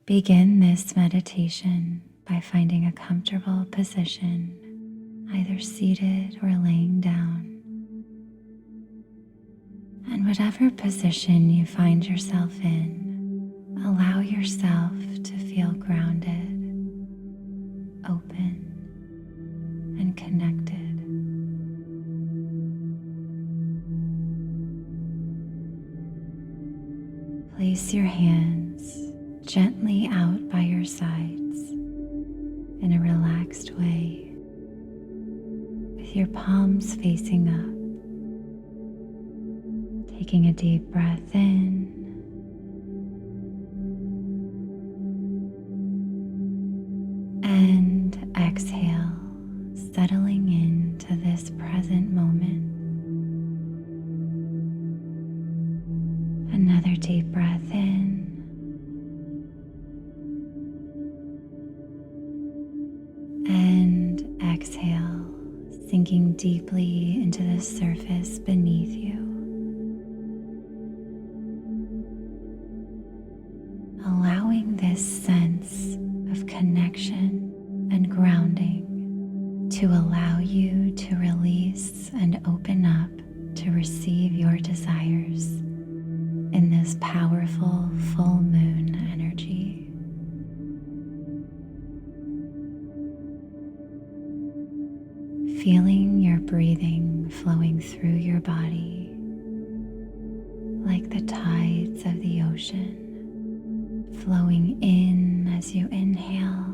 Begin this meditation by finding a comfortable position, either seated or laying down. And whatever position you find yourself in, allow yourself to feel grounded, open, and connected. Place your hands gently out by your sides in a relaxed way, with your palms facing up. Taking a deep breath in and exhale, settling into this present moment. Another deep breath in and exhale, sinking deeply into the surface beneath you. Allowing this sense of connection and grounding to allow you to release and open up to receive your desires in this powerful full moon energy. Feeling your breathing flowing through your body like the tides of the ocean, flowing in as you inhale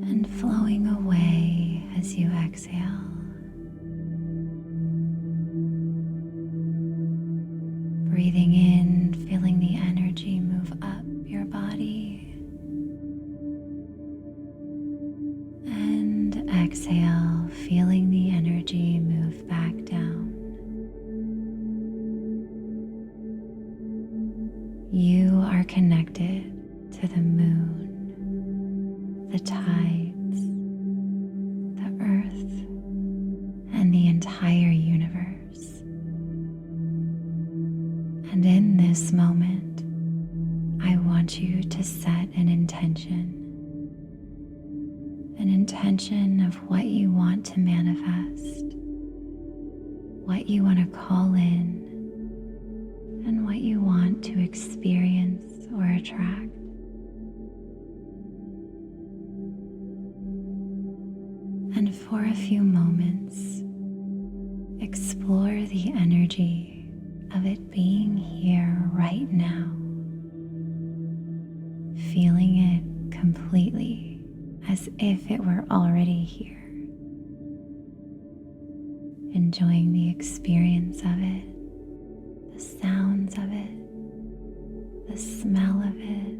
and flowing away as you exhale. Breathing in, feeling the energy move up your body, and exhale, feeling the energy move back down. You are connected to the moon, the tides, the earth, and the entire universe. And in this moment, I want you to set an intention of what you want to manifest, what you want to call in, and what you want to experience or attract. And for a few moments, explore the energy of it being here right now, feeling it completely as if it were already here, enjoying the experience of it, the sounds of it, the smell of it,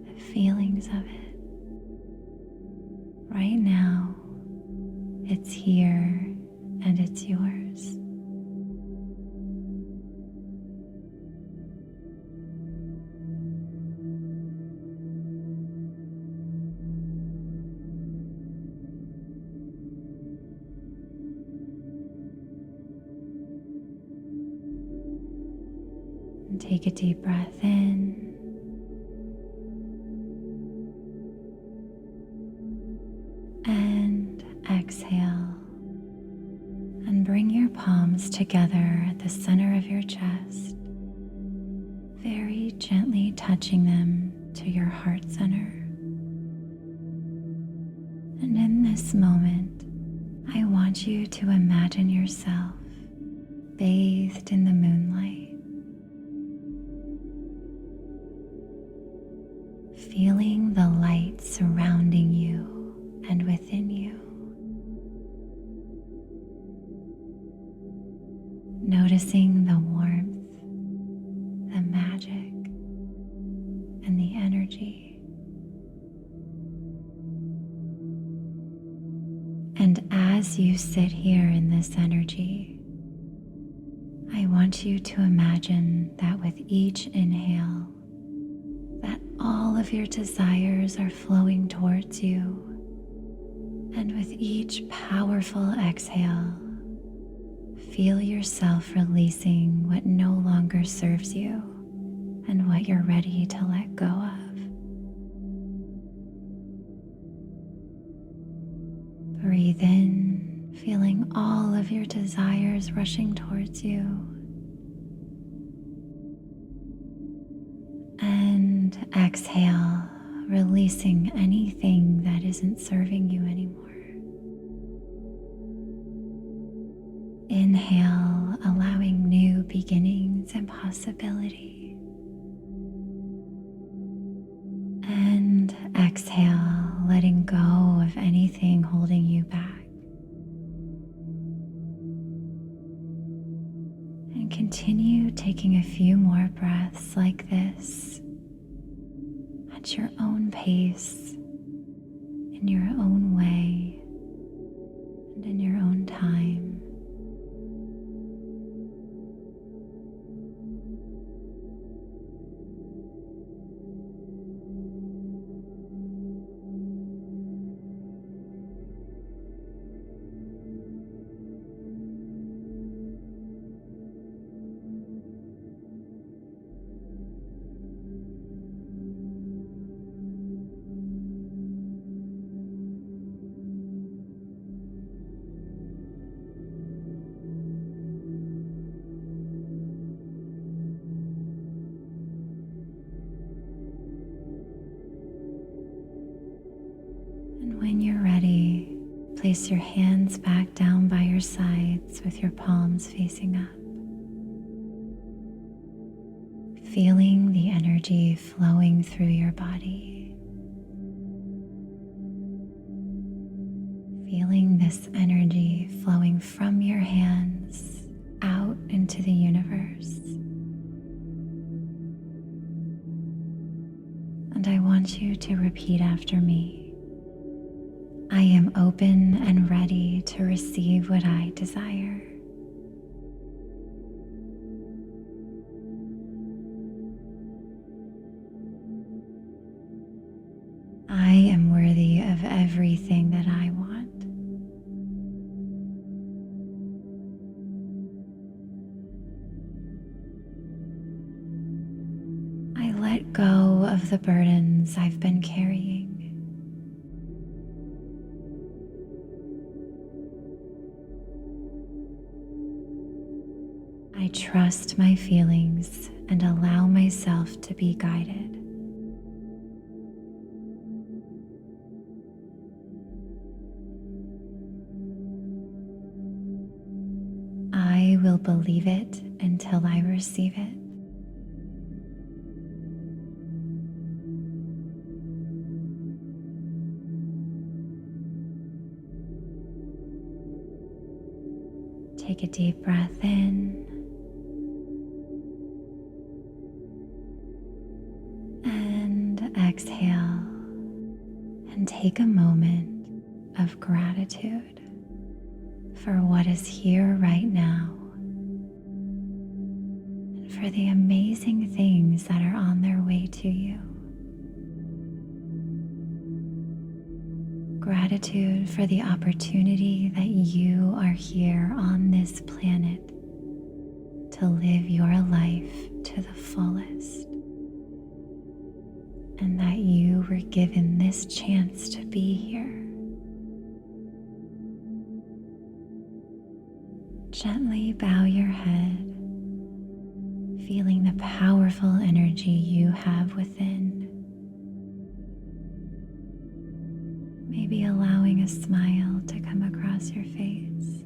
the feelings of it. Right now, it's here and it's yours. And take a deep breath in and exhale, and bring your palms together at the center of your chest, very gently touching them to your heart center. And in this moment, I want you to imagine yourself bathed in the moonlight, feeling the light surrounding you and within you. Noticing the warmth, the magic, and the energy. And as you sit here in this energy, I want you to imagine that with each inhale, that all of your desires are flowing towards you. And with each powerful exhale, feel yourself releasing what no longer longer serves you and what you're ready to let go of. Breathe in, feeling all of your desires rushing towards you. And exhale, releasing anything that isn't serving you anymore. Inhale, allowing new beginnings and possibility. And exhale, letting go of anything holding you back. And continue taking a few more breaths like this at your own pace, in your own way, and in your own time. And when you're ready, place your hands back down by your sides with your palms facing up. Feeling the energy flowing through your body. Feeling this energy flowing from your hands out into the universe. And I want you to repeat after me. I am open and ready to receive what I desire. I am worthy of everything that I want. I let go of the burdens I've been carrying. I trust my feelings and allow myself to be guided. I will believe it until I receive it. Take a deep breath in. Exhale and take a moment of gratitude for what is here right now and for the amazing things that are on their way to you. Gratitude for the opportunity that you are here on this planet to live your life to the fullest. And that you were given this chance to be here. Gently bow your head, feeling the powerful energy you have within. Maybe allowing a smile to come across your face,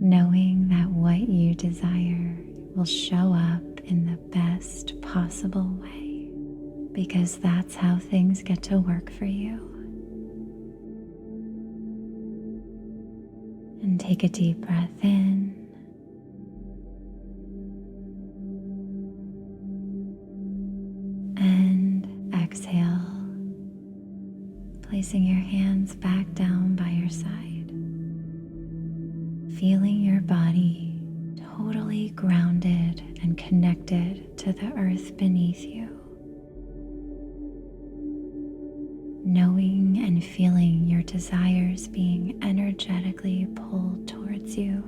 knowing that what you desire will show up in the best possible way. Because that's how things get to work for you. And take a deep breath in. And exhale, placing your hands back down by your side. Feeling your body totally grounded and connected to the earth beneath you. Knowing and feeling your desires being energetically pulled towards you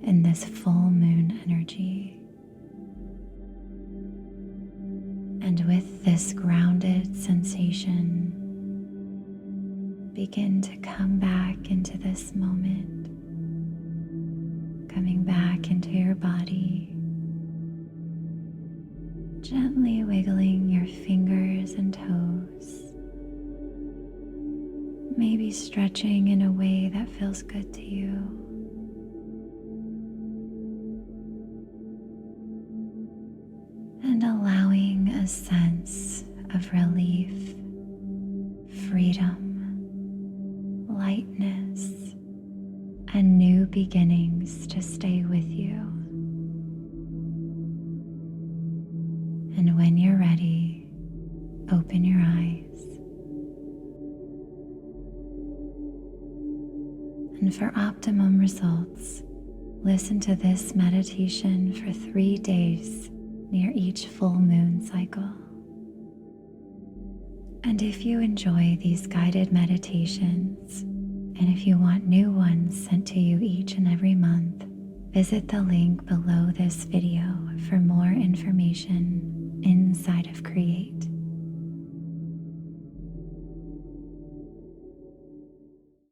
in this full moon energy. And with this grounded sensation, begin to come back into this moment, coming back into your body, gently wiggling your fingers and toes, maybe stretching in a way that feels good to you. And allowing a sense of relief, freedom, lightness, and new beginnings to stay with you. And when you're ready, open your eyes. And for optimum results, listen to this meditation for 3 days near each full moon cycle. And if you enjoy these guided meditations, and if you want new ones sent to you each and every month, visit the link below this video for more information